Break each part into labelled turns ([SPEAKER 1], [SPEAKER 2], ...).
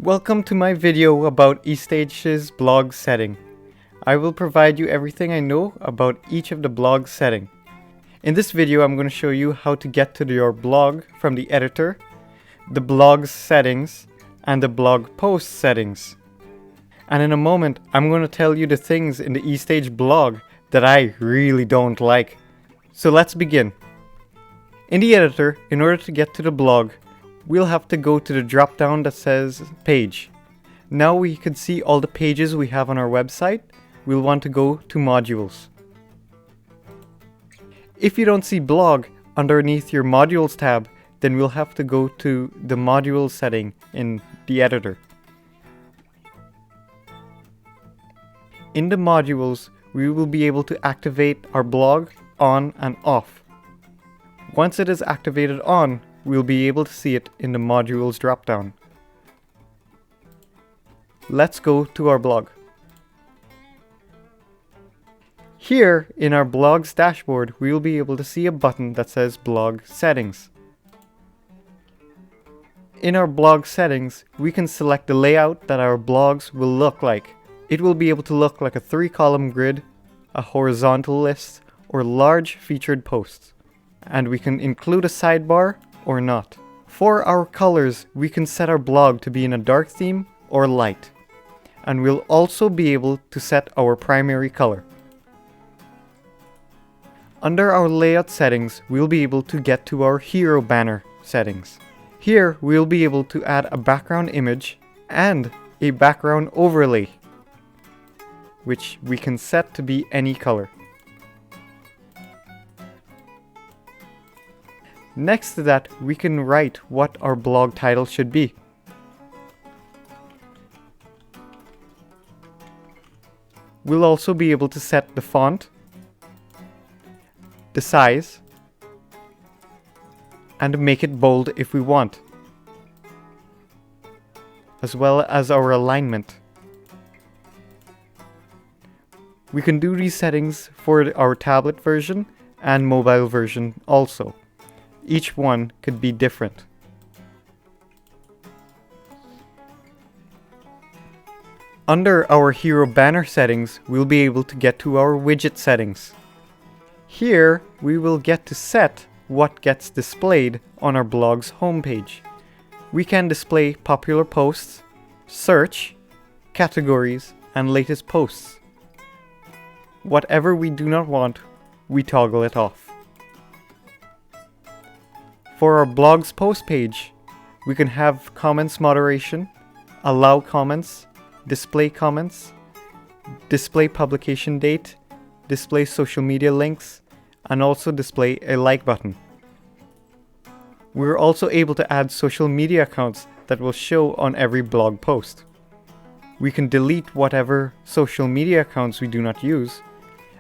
[SPEAKER 1] Welcome to my video about Estage's blog setting. I will provide you everything I know about each of the blog setting. In this video, I'm going to show you how to get to your blog from the editor, the blog settings, and the blog post settings. And in a moment, I'm going to tell you the things in the Estage blog that I really don't like. So let's begin. In the editor, in order to get to the blog, we'll have to go to the drop down that says page. Now we can see all the pages we have on our website. We'll want to go to modules. If you don't see blog underneath your modules tab, then we'll have to go to the module setting in the editor. In the modules, we will be able to activate our blog on and off. Once it is activated on, we'll be able to see it in the modules dropdown. Let's go to our blog. Here in our blog's dashboard, we will be able to see a button that says blog settings. In our blog settings, we can select the layout that our blogs will look like. It will be able to look like a 3-column grid, a horizontal list, or large featured posts. And we can include a sidebar or not. For our colors, we can set our blog to be in a dark theme or light. And we'll also be able to set our primary color. Under our layout settings, we'll be able to get to our hero banner settings. Here, we'll be able to add a background image and a background overlay, which we can set to be any color. Next to that, we can write what our blog title should be. We'll also be able to set the font, the size, and make it bold if we want, as well as our alignment. We can do these settings for our tablet version and mobile version also. Each one could be different. Under our hero banner settings, we'll be able to get to our widget settings. Here, we will get to set what gets displayed on our blog's homepage. We can display popular posts, search, categories, and latest posts. Whatever we do not want, we toggle it off. For our blog's post page, we can have comments moderation, allow comments, display publication date, display social media links, and also display a like button. We're also able to add social media accounts that will show on every blog post. We can delete whatever social media accounts we do not use,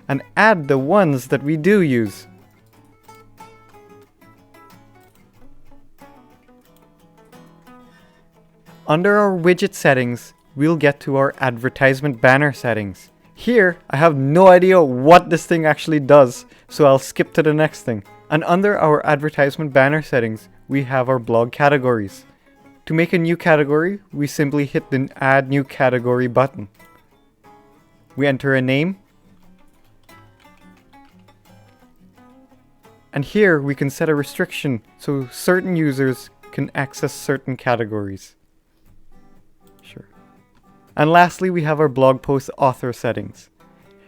[SPEAKER 1] and add the ones that we do use. Under our widget settings, we'll get to our advertisement banner settings. Here, I have no idea what this thing actually does, so I'll skip to the next thing. And under our advertisement banner settings, we have our blog categories. To make a new category, we simply hit the Add New Category button. We enter a name. And here we can set a restriction so certain users can access certain categories. And lastly, we have our blog post author settings.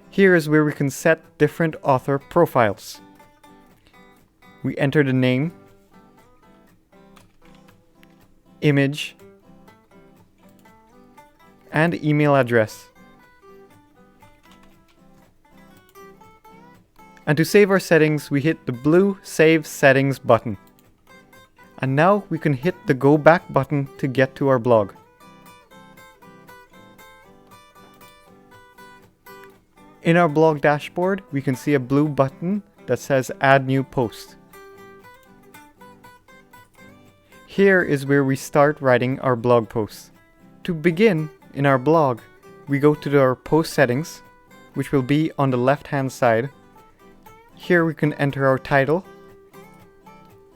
[SPEAKER 1] Here is where we can set different author profiles. We enter the name, image, and email address. And to save our settings, we hit the blue Save Settings button. And now we can hit the Go Back button to get to our blog. In our blog dashboard, we can see a blue button that says Add New Post. Here is where we start writing our blog posts. To begin, in our blog, we go to our post settings, which will be on the left-hand side. Here we can enter our title,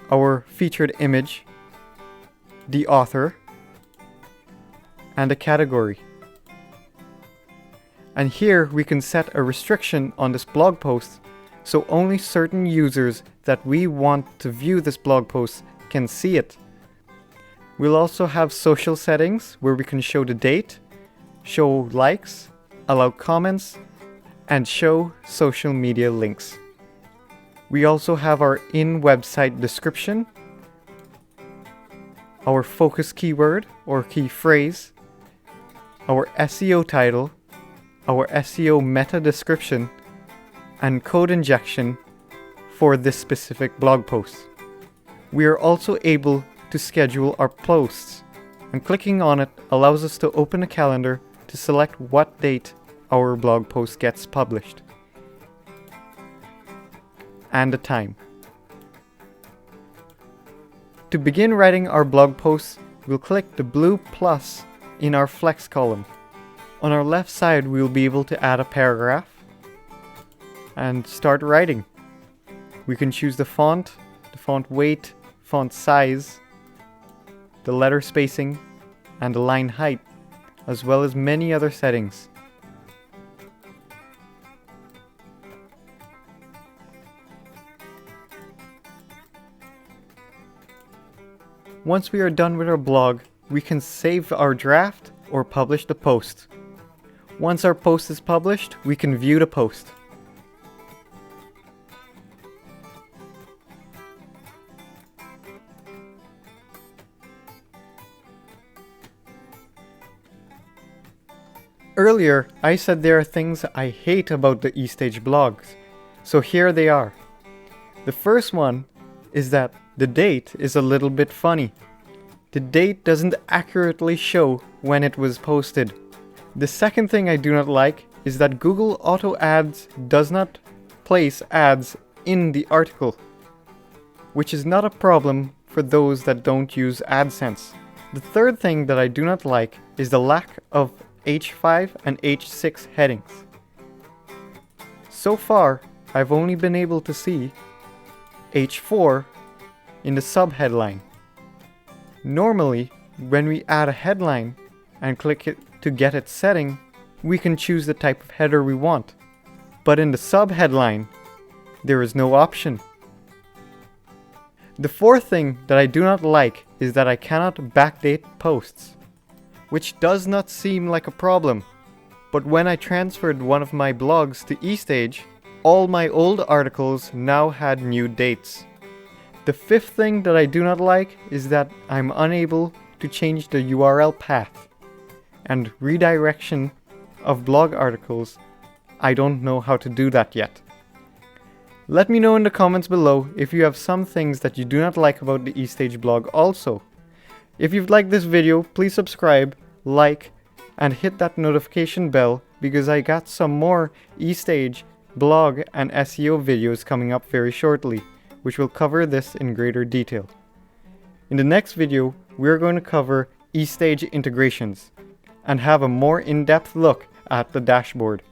[SPEAKER 1] our featured image, the author, and a category. And here we can set a restriction on this blog post, so only certain users that we want to view this blog post can see it. We'll also have social settings where we can show the date, show likes, allow comments, and show social media links. We also have our in-website description, our focus keyword or key phrase, our SEO title, our SEO meta description, and code injection for this specific blog post. We are also able to schedule our posts, and clicking on it allows us to open a calendar to select what date our blog post gets published and the time. To begin writing our blog posts, we'll click the blue plus in our flex column. On our left side, we'll be able to add a paragraph and start writing. We can choose the font weight, font size, the letter spacing, and the line height, as well as many other settings. Once we are done with our blog, we can save our draft or publish the post. Once our post is published, we can view the post. Earlier, I said there are things I hate about the Estage blogs, so here they are. The first one is that the date is a little bit funny. The date doesn't accurately show when it was posted. The second thing I do not like is that Google Auto Ads does not place ads in the article, which is not a problem for those that don't use AdSense. The third thing that I do not like is the lack of H5 and H6 headings. So far, I've only been able to see H4 in the subheadline. Normally, when we add a headline and click it to get its setting, we can choose the type of header we want. But in the subheadline, there is no option. The fourth thing that I do not like is that I cannot backdate posts, which does not seem like a problem. But when I transferred one of my blogs to Estage, all my old articles now had new dates. The fifth thing that I do not like is that I'm unable to change the URL path and redirection of blog articles. I don't know how to do that yet. Let me know in the comments below if you have some things that you do not like about the Estage blog also. If you've liked this video, please subscribe, like, and hit that notification bell because I got some more Estage blog and SEO videos coming up very shortly, which will cover this in greater detail. In the next video, we're going to cover Estage integrations and have a more in-depth look at the dashboard.